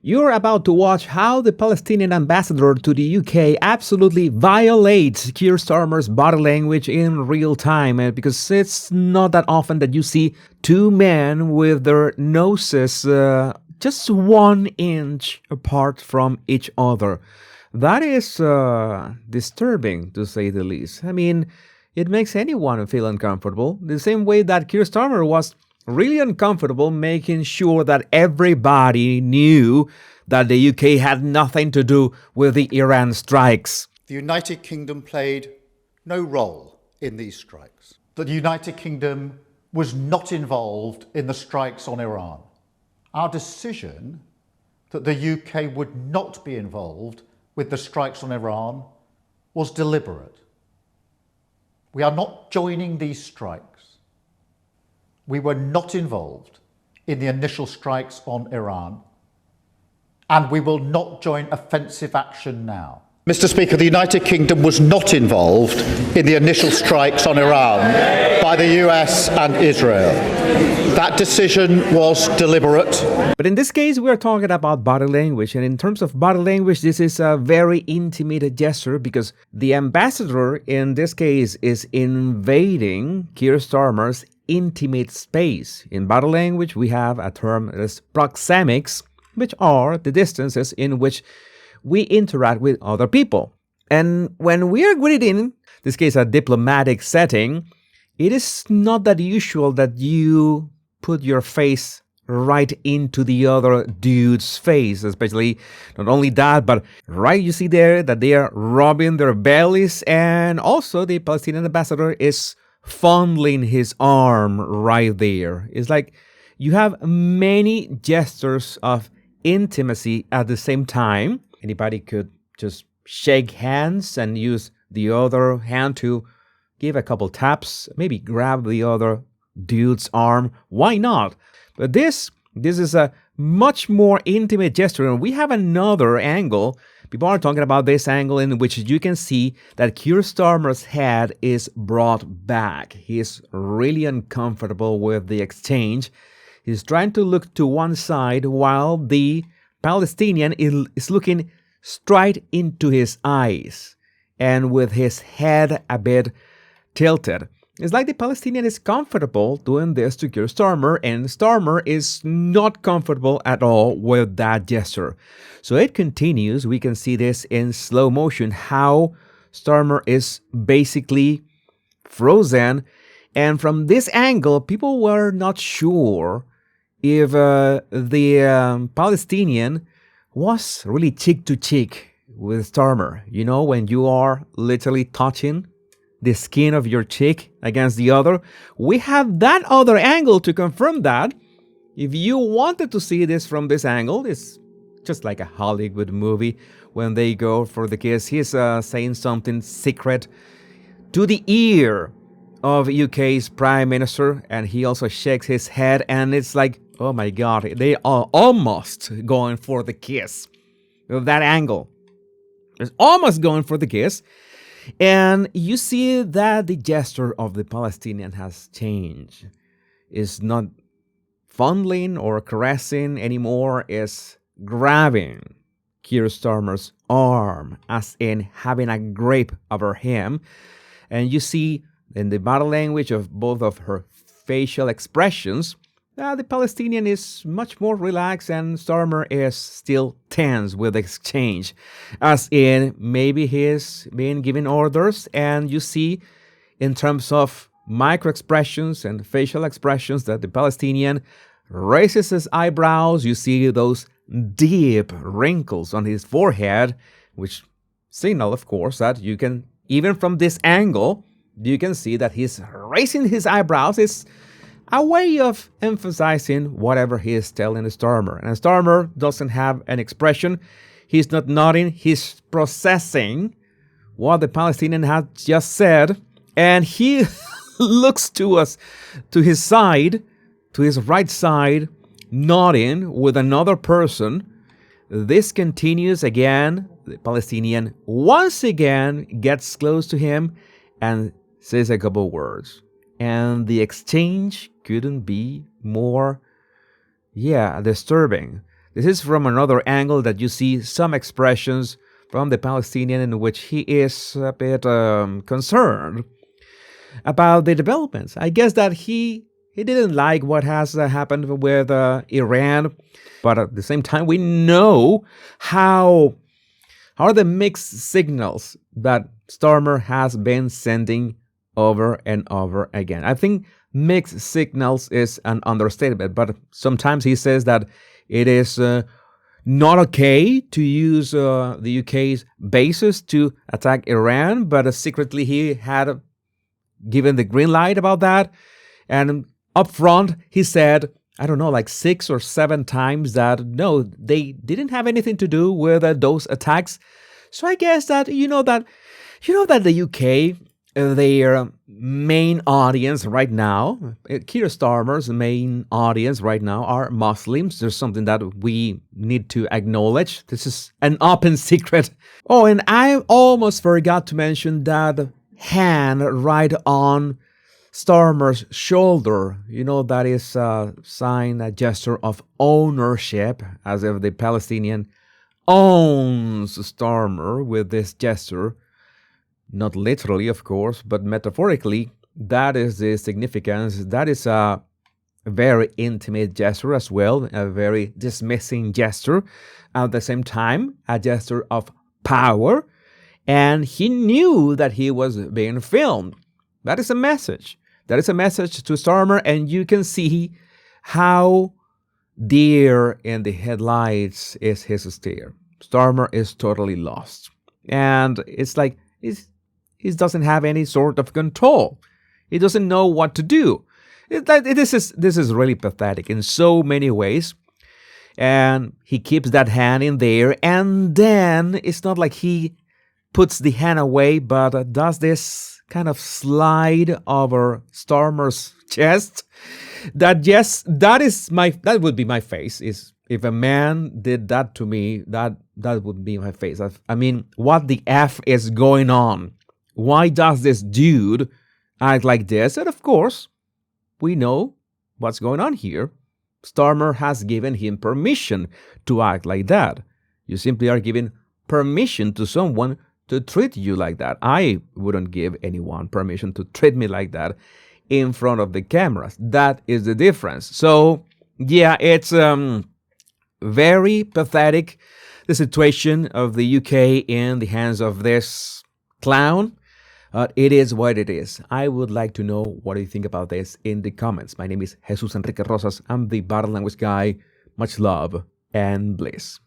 You're about to watch how the Palestinian ambassador to the UK absolutely violates Keir Starmer's body language in real time, because it's not that often that you see two men with their noses just 1 inch apart from each other. That is disturbing, to say the least. I mean, it makes anyone feel uncomfortable, the same way that Keir Starmer was really uncomfortable making sure that everybody knew that the UK had nothing to do with the Iran strikes. The United Kingdom played no role in these strikes. That the United Kingdom was not involved in the strikes on Iran. Our decision that the UK would not be involved with the strikes on Iran was deliberate. We are not joining these strikes. We were not involved in the initial strikes on Iran, and we will not join offensive action now. Mr. Speaker, the United Kingdom was not involved in the initial strikes on Iran by the US and Israel. That decision was deliberate. But in this case, we are talking about body language. And in terms of body language, this is a very intimate gesture, because the ambassador in this case is invading Keir Starmer's intimate space. In body language, we have a term as proxemics, which are the distances in which we interact with other people. And when we are greeted in this case a diplomatic setting, it is not that usual that you put your face right into the other dude's face, especially not only that, but right, you see there that they are rubbing their bellies, and also the Palestinian ambassador is fondling his arm right there. It's like you have many gestures of intimacy at the same time. Anybody could just shake hands and use the other hand to give a couple taps, maybe grab the other dude's arm. Why not? But this is a much more intimate gesture, and we have another angle. People are talking about this angle in which you can see that Keir Starmer's head is brought back. He is really uncomfortable with the exchange. He's trying to look to one side while the Palestinian is looking straight into his eyes and with his head a bit tilted. It's like the Palestinian is comfortable doing this to Keir Starmer, and Starmer is not comfortable at all with that gesture. So it continues. We can see this in slow motion, how Starmer is basically frozen. And from this angle, people were not sure if the Palestinian was really cheek to cheek with Starmer. You know, when you are literally touching the skin of your cheek against the other. We have that other angle to confirm that. If you wanted to see this from this angle, it's just like a Hollywood movie when they go for the kiss. He's saying something secret to the ear of UK's Prime Minister, and he also shakes his head, and it's like, oh my God, they are almost going for the kiss. With that angle, it's almost going for the kiss. And you see that the gesture of the Palestinian has changed. It's not fondling or caressing anymore. It's grabbing Keir Starmer's arm, as in having a grip over him. And you see in the body language of both of her facial expressions, the Palestinian is much more relaxed and Starmer is still tense with the exchange, as in maybe he's being given orders. And you see in terms of micro expressions and facial expressions that the Palestinian raises his eyebrows. You see those deep wrinkles on his forehead, which signal, of course, that you can, even from this angle, you can see that he's raising his eyebrows. It's a way of emphasizing whatever he is telling Starmer. And Starmer doesn't have an expression. He's not nodding. He's processing what the Palestinian has just said. And he looks to us, to his side, to his right side, nodding with another person. This continues again. The Palestinian once again gets close to him and says a couple words. And the exchange couldn't be more, disturbing. This is from another angle that you see some expressions from the Palestinian in which he is a bit concerned about the developments. I guess that he didn't like what has happened with Iran, but at the same time, we know how are the mixed signals that Starmer has been sending over and over again. I think mixed signals is an understatement, but sometimes he says that it is not okay to use the UK's bases to attack Iran, but secretly he had given the green light about that. And up front, he said, I don't know, like 6 or 7 times that no, they didn't have anything to do with those attacks. So I guess that that the UK, their main audience right now, Keir Starmer's main audience right now are Muslims. There's something that we need to acknowledge. This is an open secret. Oh, and I almost forgot to mention that hand right on Starmer's shoulder. That is a sign, a gesture of ownership, as if the Palestinian owns Starmer with this gesture. Not literally, of course, but metaphorically. That is the significance. That is a very intimate gesture as well, a very dismissing gesture. At the same time, a gesture of power. And he knew that he was being filmed. That is a message. That is a message to Starmer, and you can see how deer in the headlights is his stare. Starmer is totally lost. And it's like he doesn't have any sort of control. He doesn't know what to do. This is really pathetic in so many ways. And he keeps that hand in there, and then it's not like he puts the hand away, but does this kind of slide over Starmer's chest. That would be my face. Is if a man did that to me, that would be my face. I mean, what the F is going on? Why does this dude act like this? And of course, we know what's going on here. Starmer has given him permission to act like that. You simply are giving permission to someone to treat you like that. I wouldn't give anyone permission to treat me like that in front of the cameras. That is the difference. So, yeah, it's very pathetic, the situation of the UK in the hands of this clown. It is what it is. I would like to know what you think about this in the comments. My name is Jesus Enrique Rosas. I'm the Body Language Guy. Much love and bliss.